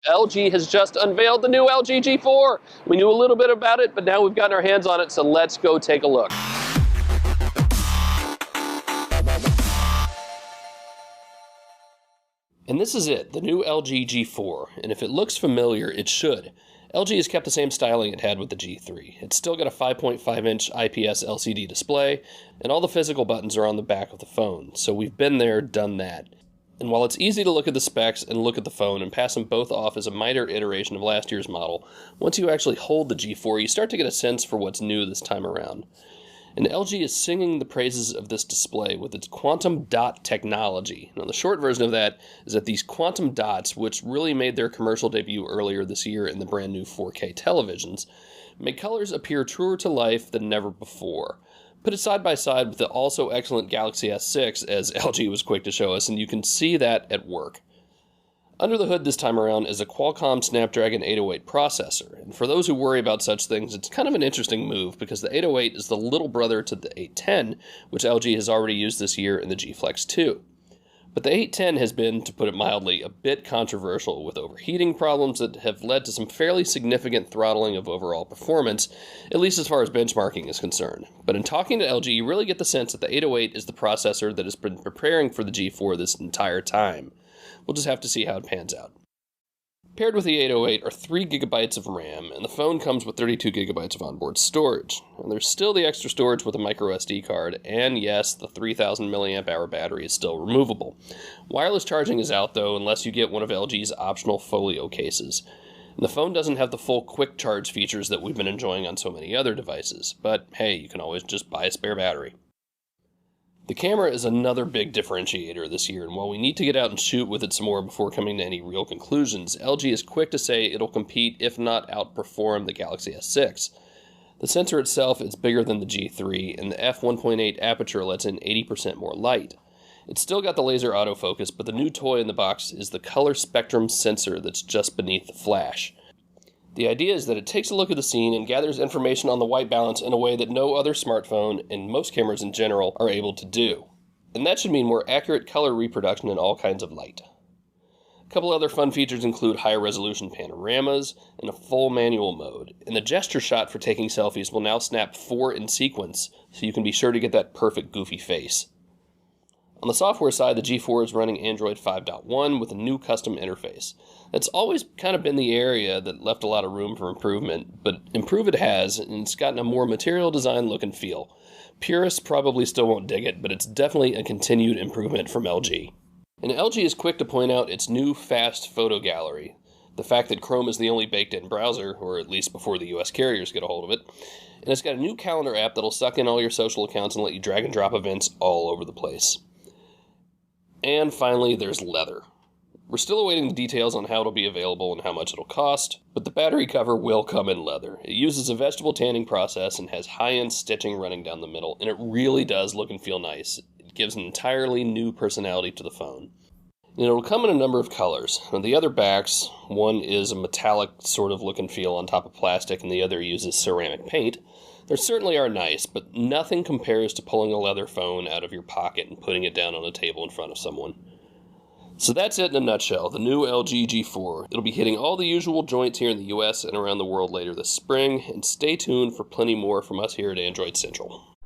LG has just unveiled the new LG G4. We knew a little bit about it, but now we've gotten our hands on it, so let's go take a look. And this is it, the new LG G4, and if it looks familiar, it should. LG has kept the same styling it had with the G3. It's still got a 5.5-inch IPS LCD display, and all the physical buttons are on the back of the phone, so we've been there, done that. And while it's easy to look at the specs and look at the phone and pass them both off as a minor iteration of last year's model, once you actually hold the G4, you start to get a sense for what's new this time around. And LG is singing the praises of this display with its quantum dot technology. Now, the short version of that is that these quantum dots, which really made their commercial debut earlier this year in the brand new 4K televisions, make colors appear truer to life than never before. Put it side by side with the also excellent Galaxy S6, as LG was quick to show us, and you can see that at work. Under the hood this time around is a Qualcomm Snapdragon 808 processor, and for those who worry about such things, it's kind of an interesting move because the 808 is the little brother to the 810, which LG has already used this year in the G Flex 2. But the 810 has been, to put it mildly, a bit controversial, with overheating problems that have led to some fairly significant throttling of overall performance, at least as far as benchmarking is concerned. But in talking to LG, you really get the sense that the 808 is the processor that has been preparing for the G4 this entire time. We'll just have to see how it pans out. Paired with the 808 are 3 GB of RAM, and the phone comes with 32 GB of onboard storage. And there's still the extra storage with a microSD card, and yes, the 3000 mAh battery is still removable. Wireless charging is out though, unless you get one of LG's optional folio cases. And the phone doesn't have the full quick charge features that we've been enjoying on so many other devices, but hey, you can always just buy a spare battery. The camera is another big differentiator this year, and while we need to get out and shoot with it some more before coming to any real conclusions, LG is quick to say it'll compete, if not outperform, the Galaxy S6. The sensor itself is bigger than the G3, and the f1.8 aperture lets in 80% more light. It's still got the laser autofocus, but the new toy in the box is the color spectrum sensor that's just beneath the flash. The idea is that it takes a look at the scene and gathers information on the white balance in a way that no other smartphone, and most cameras in general, are able to do. And that should mean more accurate color reproduction in all kinds of light. A couple other fun features include higher resolution panoramas and a full manual mode. And the gesture shot for taking selfies will now snap 4 in sequence, so you can be sure to get that perfect goofy face. On the software side, the G4 is running Android 5.1 with a new custom interface. That's always kind of been the area that left a lot of room for improvement, but improve it has, and it's gotten a more material design look and feel. Purists probably still won't dig it, but it's definitely a continued improvement from LG. And LG is quick to point out its new fast photo gallery. The fact that Chrome is the only baked-in browser, or at least before the US carriers get a hold of it. And it's got a new calendar app that'll suck in all your social accounts and let you drag and drop events all over the place. And finally, there's leather. We're still awaiting the details on how it'll be available and how much it'll cost, but the battery cover will come in leather. It uses a vegetable tanning process and has high-end stitching running down the middle, and it really does look and feel nice. It gives an entirely new personality to the phone. And it'll come in a number of colors. On the other backs, one is a metallic sort of look and feel on top of plastic, and the other uses ceramic paint. They certainly are nice, but nothing compares to pulling a leather phone out of your pocket and putting it down on a table in front of someone. So that's it in a nutshell, the new LG G4. It'll be hitting all the usual joints here in the US and around the world later this spring, and stay tuned for plenty more from us here at Android Central.